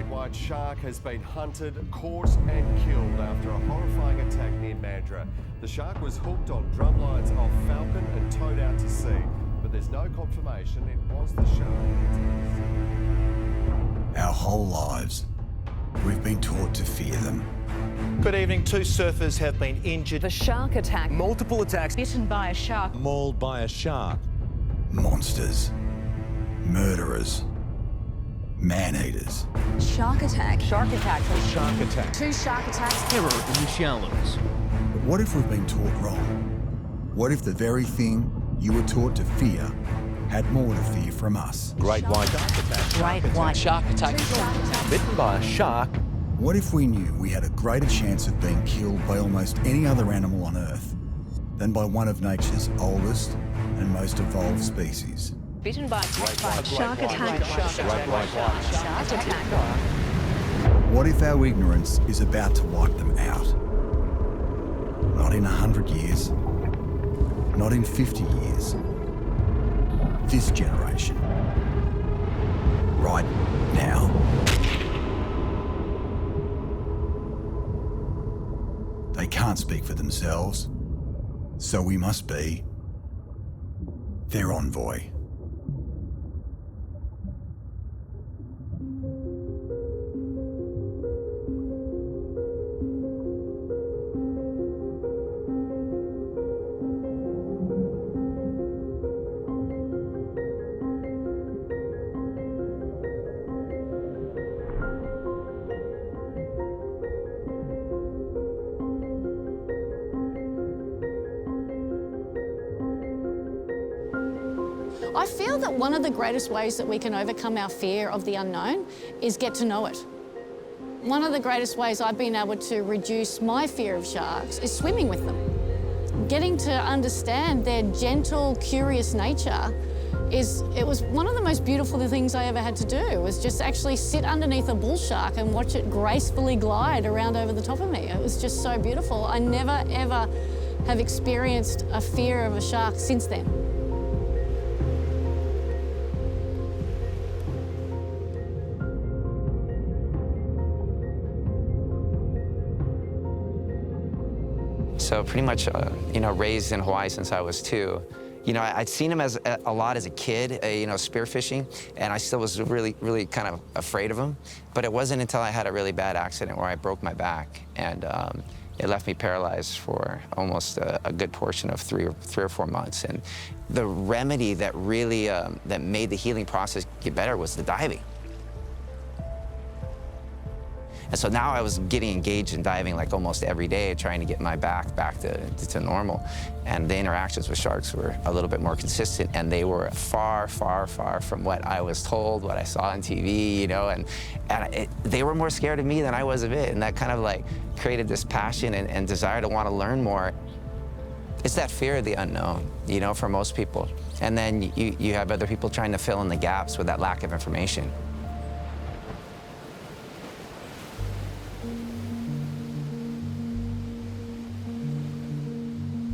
great white shark has been hunted, caught and killed after a horrifying attack near Mandurah. The shark was hooked on drumlines off Falcon and towed out to sea, but there's no confirmation it was the shark. Our whole lives, we've been taught to fear them. Good evening. 2 surfers have been injured. The shark attack. Multiple attacks. Bitten by a shark. Mauled by a shark. Monsters. Murderers. Man-eaters. Shark attack. Shark attack. Shark attack. 2 shark attacks. Terror in the shallows. But what if we've been taught wrong? What if the very thing you were taught to fear had more to fear from us? Great white shark attack. Great white Shark attack. Bitten by a shark. What if we knew we had a greater chance of being killed by almost any other animal on Earth than by one of nature's oldest and most evolved species? Bitten by a shark attack. Shark attack. What if our ignorance is about to wipe them out? Not in 100 years, not in 50 years. This generation. Right now. They can't speak for themselves, so we must be their envoy. I feel that one of the greatest ways that we can overcome our fear of the unknown is get to know it. One of the greatest ways I've been able to reduce my fear of sharks is swimming with them. Getting to understand their gentle, curious nature it was one of the most beautiful things I ever had to do, was just actually sit underneath a bull shark and watch it gracefully glide around over the top of me. It was just so beautiful. I never, ever have experienced a fear of a shark since then. So pretty much, raised in Hawaii since I was 2. I'd seen him a lot as a kid, spearfishing, and I still was really, really kind of afraid of him. But it wasn't until I had a really bad accident where I broke my back, and it left me paralyzed for almost a good portion of 3 or 4 months. And the remedy that really that made the healing process get better was the diving. And so now I was getting engaged in diving like almost every day, trying to get my back to normal. And the interactions with sharks were a little bit more consistent, and they were far, far, far from what I was told, what I saw on TV, and they were more scared of me than I was of it. And that kind of like created this passion and desire to want to learn more. It's that fear of the unknown, for most people. And then you have other people trying to fill in the gaps with that lack of information.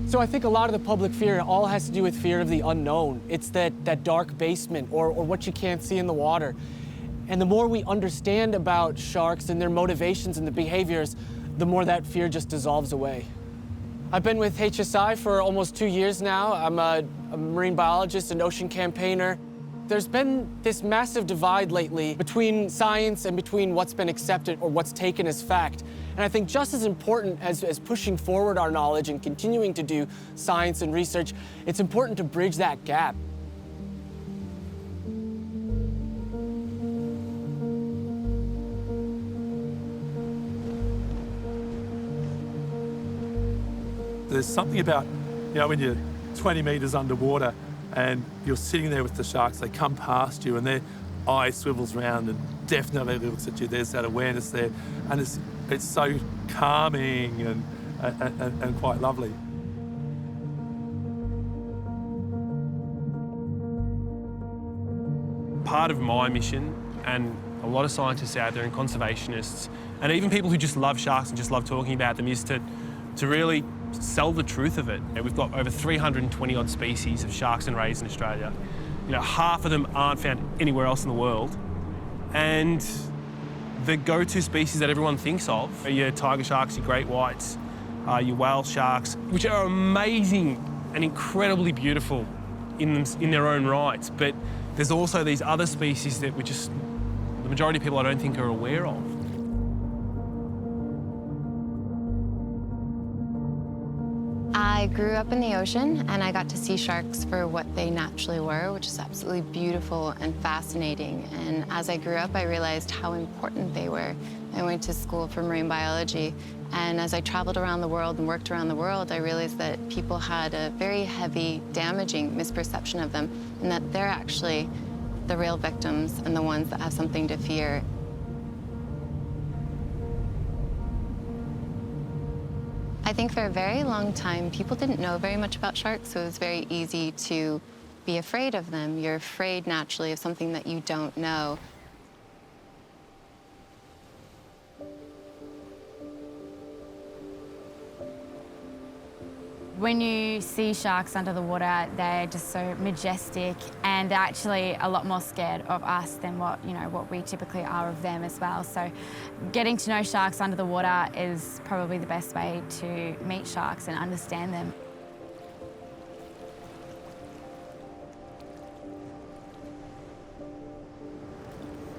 So I think a lot of the public fear all has to do with fear of the unknown. It's that dark basement or what you can't see in the water. And the more we understand about sharks and their motivations and the behaviors, the more that fear just dissolves away. I've been with HSI for almost 2 years now. I'm a marine biologist and ocean campaigner. There's been this massive divide lately between science and between what's been accepted or what's taken as fact. And I think just as important as pushing forward our knowledge and continuing to do science and research, it's important to bridge that gap. There's something about, when you're 20 metres underwater and you're sitting there with the sharks, they come past you and their eye swivels round and definitely looks at you. There's that awareness there. And it's so calming and quite lovely. Part of my mission, and a lot of scientists out there and conservationists, and even people who just love sharks and just love talking about them, is to really sell the truth of it. We've got over 320 odd species of sharks and rays in Australia. Half of them aren't found anywhere else in the world. And the go-to species that everyone thinks of are your tiger sharks, your great whites, your whale sharks, which are amazing and incredibly beautiful in their own rights. But there's also these other species that the majority of people I don't think are aware of. I grew up in the ocean and I got to see sharks for what they naturally were, which is absolutely beautiful and fascinating. And as I grew up, I realized how important they were. I went to school for marine biology, and as I traveled around the world and worked around the world, I realized that people had a very heavy, damaging misperception of them, and that they're actually the real victims and the ones that have something to fear. I think for a very long time, people didn't know very much about sharks, so it was very easy to be afraid of them. You're afraid naturally of something that you don't know. When you see sharks under the water, they're just so majestic, and they're actually a lot more scared of us than what we typically are of them as well. So getting to know sharks under the water is probably the best way to meet sharks and understand them.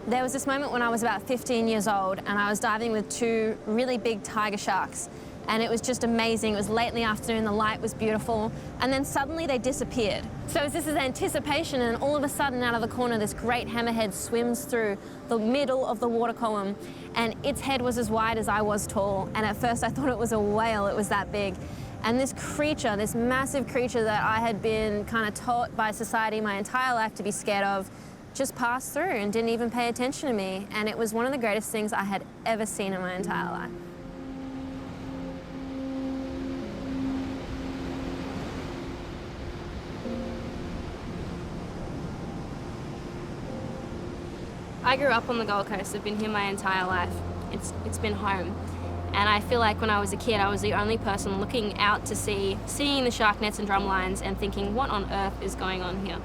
There was this moment when I was about 15 years old and I was diving with two really big tiger sharks. And it was just amazing. It was late in the afternoon, the light was beautiful, and then suddenly they disappeared. So this is anticipation, and all of a sudden, out of the corner, this great hammerhead swims through the middle of the water column, and its head was as wide as I was tall, and at first I thought it was a whale, it was that big. And this creature, this massive creature that I had been kind of taught by society my entire life to be scared of, just passed through and didn't even pay attention to me, and it was one of the greatest things I had ever seen in my entire life. I grew up on the Gold Coast. I've been here my entire life. It's been home. And I feel like when I was a kid, I was the only person looking out to sea, seeing the shark nets and drum lines and thinking, what on earth is going on here?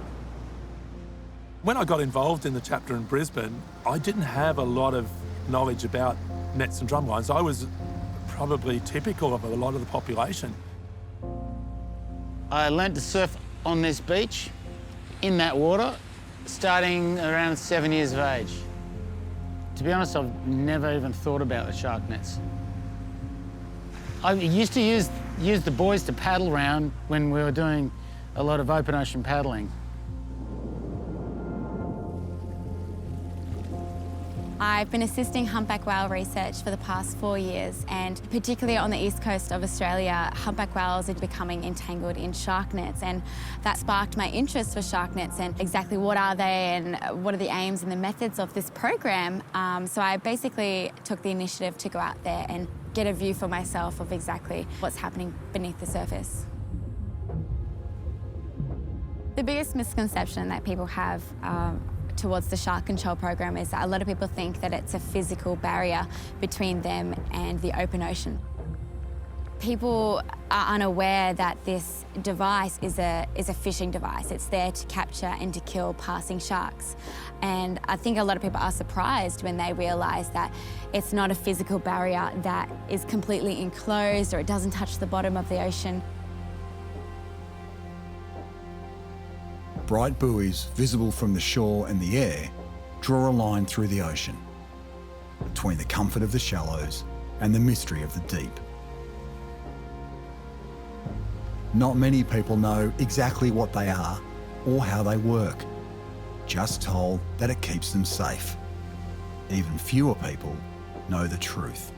When I got involved in the chapter in Brisbane, I didn't have a lot of knowledge about nets and drum lines. I was probably typical of a lot of the population. I learned to surf on this beach, in that water, starting around 7 years of age. To be honest, I've never even thought about the shark nets. I used to use the boys to paddle around when we were doing a lot of open ocean paddling. I've been assisting humpback whale research for the past 4 years, and particularly on the east coast of Australia, humpback whales are becoming entangled in shark nets, and that sparked my interest for shark nets and exactly what are they and what are the aims and the methods of this program. So I basically took the initiative to go out there and get a view for myself of exactly what's happening beneath the surface. The biggest misconception that people have towards the shark control program is that a lot of people think that it's a physical barrier between them and the open ocean. People are unaware that this device is a fishing device. It's there to capture and to kill passing sharks. And I think a lot of people are surprised when they realise that it's not a physical barrier that is completely enclosed or it doesn't touch the bottom of the ocean. Bright buoys visible from the shore and the air draw a line through the ocean between the comfort of the shallows and the mystery of the deep. Not many people know exactly what they are or how they work, just told that it keeps them safe. Even fewer people know the truth.